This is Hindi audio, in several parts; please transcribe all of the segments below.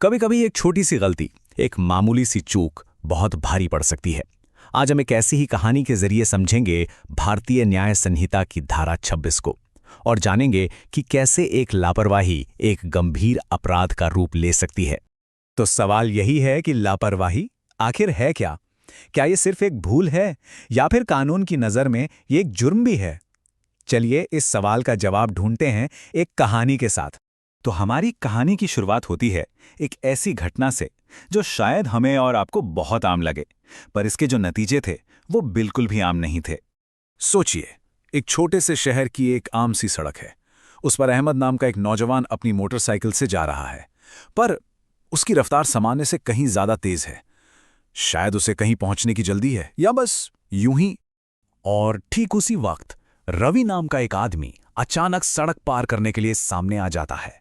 कभी कभी एक छोटी सी गलती, एक मामूली सी चूक बहुत भारी पड़ सकती है। आज हम एक ऐसी ही कहानी के जरिए समझेंगे भारतीय न्याय संहिता की धारा 26 को और जानेंगे कि कैसे एक लापरवाही एक गंभीर अपराध का रूप ले सकती है। तो सवाल यही है कि लापरवाही आखिर है क्या? क्या ये सिर्फ एक भूल है या फिर कानून की नज़र में ये एक जुर्म भी है? चलिए इस सवाल का जवाब ढूंढते हैं एक कहानी के साथ। तो हमारी कहानी की शुरुआत होती है एक ऐसी घटना से जो शायद हमें और आपको बहुत आम लगे, पर इसके जो नतीजे थे वो बिल्कुल भी आम नहीं थे। सोचिए, एक छोटे से शहर की एक आम सी सड़क है। उस पर अहमद नाम का एक नौजवान अपनी मोटरसाइकिल से जा रहा है, पर उसकी रफ्तार सामान्य से कहीं ज्यादा तेज है। शायद उसे कहीं पहुंचने की जल्दी है या बस यूं ही। और ठीक उसी वक्त रवि नाम का एक आदमी अचानक सड़क पार करने के लिए सामने आ जाता है।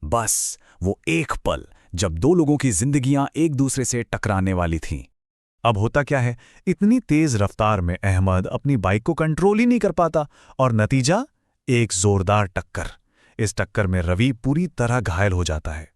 बस वो एक पल जब दो लोगों की जिंदगियां एक दूसरे से टकराने वाली थीं। अब होता क्या है, इतनी तेज रफ्तार में अहमद अपनी बाइक को कंट्रोल ही नहीं कर पाता और नतीजा एक जोरदार टक्कर। इस टक्कर में रवि पूरी तरह घायल हो जाता है।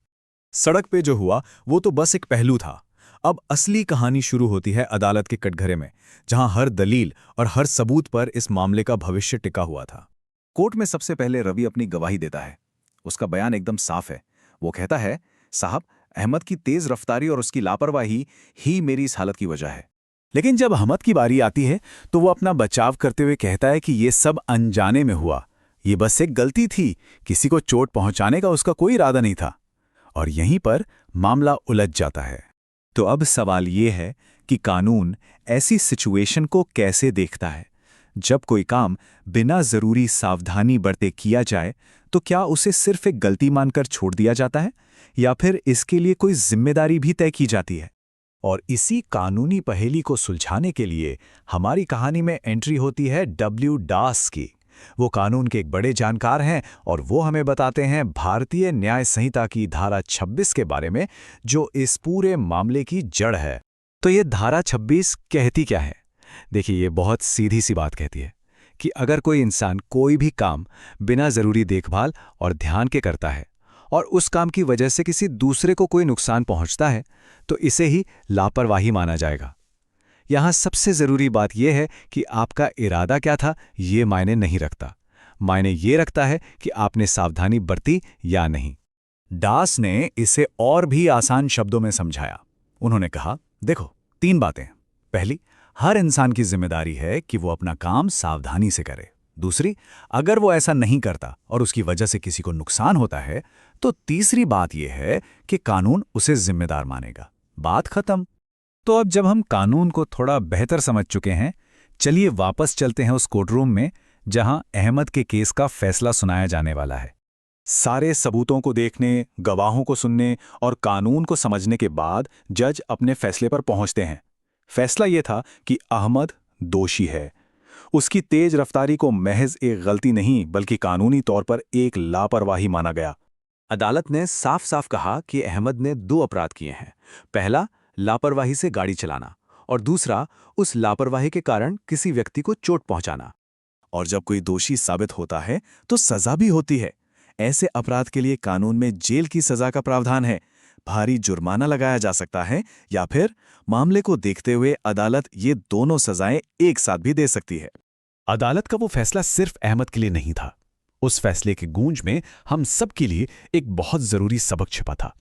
सड़क पे जो हुआ वो तो बस एक पहलू था। अब असली कहानी शुरू होती है अदालत के कटघरे में, जहां हर दलील और हर सबूत पर इस मामले का भविष्य टिका हुआ था। कोर्ट में सबसे पहले रवि अपनी गवाही देता है। उसका बयान एकदम साफ है। वो कहता है, साहब, अहमद की तेज रफ्तारी और उसकी लापरवाही ही मेरी इस हालत की वजह है। लेकिन जब अहमद की बारी आती है तो वो अपना बचाव करते हुए कहता है कि ये सब अनजाने में हुआ, ये बस एक गलती थी, किसी को चोट पहुंचाने का उसका कोई इरादा नहीं था। और यहीं पर मामला उलझ जाता है। तो अब सवाल ये है कि कानून ऐसी सिचुएशन को कैसे देखता है? जब कोई काम बिना जरूरी सावधानी बरते किया जाए तो क्या उसे सिर्फ एक गलती मानकर छोड़ दिया जाता है या फिर इसके लिए कोई जिम्मेदारी भी तय की जाती है? और इसी कानूनी पहेली को सुलझाने के लिए हमारी कहानी में एंट्री होती है डब्ल्यू दास की। वो कानून के एक बड़े जानकार हैं और वो हमें बताते हैं भारतीय न्याय संहिता की धारा 26 के बारे में, जो इस पूरे मामले की जड़ है। तो ये धारा 26 कहती क्या है? देखिए, ये बहुत सीधी सी बात कहती है कि अगर कोई इंसान कोई भी काम बिना जरूरी देखभाल और ध्यान के करता है और उस काम की वजह से किसी दूसरे को कोई नुकसान पहुंचता है तो इसे ही लापरवाही माना जाएगा। यहां सबसे जरूरी बात यह है कि आपका इरादा क्या था ये मायने नहीं रखता। मायने ये रखता है कि आपने सावधानी बरती या नहीं। दास ने इसे और भी आसान शब्दों में समझाया। उन्होंने कहा, देखो, 3 बातें। पहली, हर इंसान की जिम्मेदारी है कि वो अपना काम सावधानी से करे। दूसरी, अगर वो ऐसा नहीं करता और उसकी वजह से किसी को नुकसान होता है तो तीसरी बात यह है कि कानून उसे जिम्मेदार मानेगा। बात खत्म। तो अब जब हम कानून को थोड़ा बेहतर समझ चुके हैं, चलिए वापस चलते हैं उस कोर्टरूम में जहां अहमद के केस का फैसला सुनाया जाने वाला है। सारे सबूतों को देखने, गवाहों को सुनने और कानून को समझने के बाद जज अपने फैसले पर पहुंचते हैं। फैसला यह था कि अहमद दोषी है। उसकी तेज रफ्तारी को महज एक गलती नहीं बल्कि कानूनी तौर पर एक लापरवाही माना गया। अदालत ने साफ साफ कहा कि अहमद ने 2 अपराध किए हैं। पहला, लापरवाही से गाड़ी चलाना, और दूसरा, उस लापरवाही के कारण किसी व्यक्ति को चोट पहुंचाना। और जब कोई दोषी साबित होता है तो सजा भी होती है। ऐसे अपराध के लिए कानून में जेल की सजा का प्रावधान है। भारी जुर्माना लगाया जा सकता है या फिर मामले को देखते हुए अदालत ये दोनों सजाएं एक साथ भी दे सकती है। अदालत का वो फैसला सिर्फ अहमद के लिए नहीं था। उस फैसले की गूंज में हम सब के लिए एक बहुत जरूरी सबक छिपा था।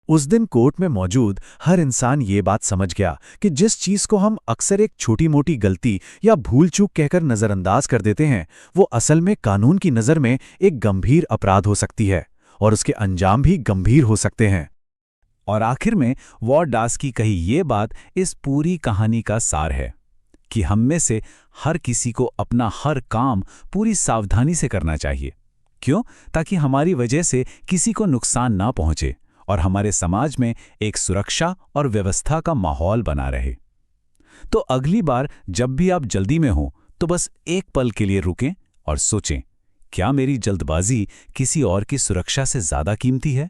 उस दिन कोर्ट में मौजूद हर इंसान ये बात समझ गया कि जिस चीज को हम अक्सर एक छोटी मोटी गलती या भूल चूक कहकर नजरअंदाज कर देते हैं, वो असल में कानून की नजर में एक गंभीर अपराध हो सकती है और उसके अंजाम भी गंभीर हो सकते हैं। और आखिर में वॉर्ड दास की कही ये बात इस पूरी कहानी का सार है कि हम में से हर किसी को अपना हर काम पूरी सावधानी से करना चाहिए। क्यों? ताकि हमारी वजह से किसी को नुकसान ना पहुंचे और हमारे समाज में एक सुरक्षा और व्यवस्था का माहौल बना रहे। तो अगली बार जब भी आप जल्दी में हो तो बस एक पल के लिए रुकें और सोचें, क्या मेरी जल्दबाजी किसी और की सुरक्षा से ज्यादा कीमती है?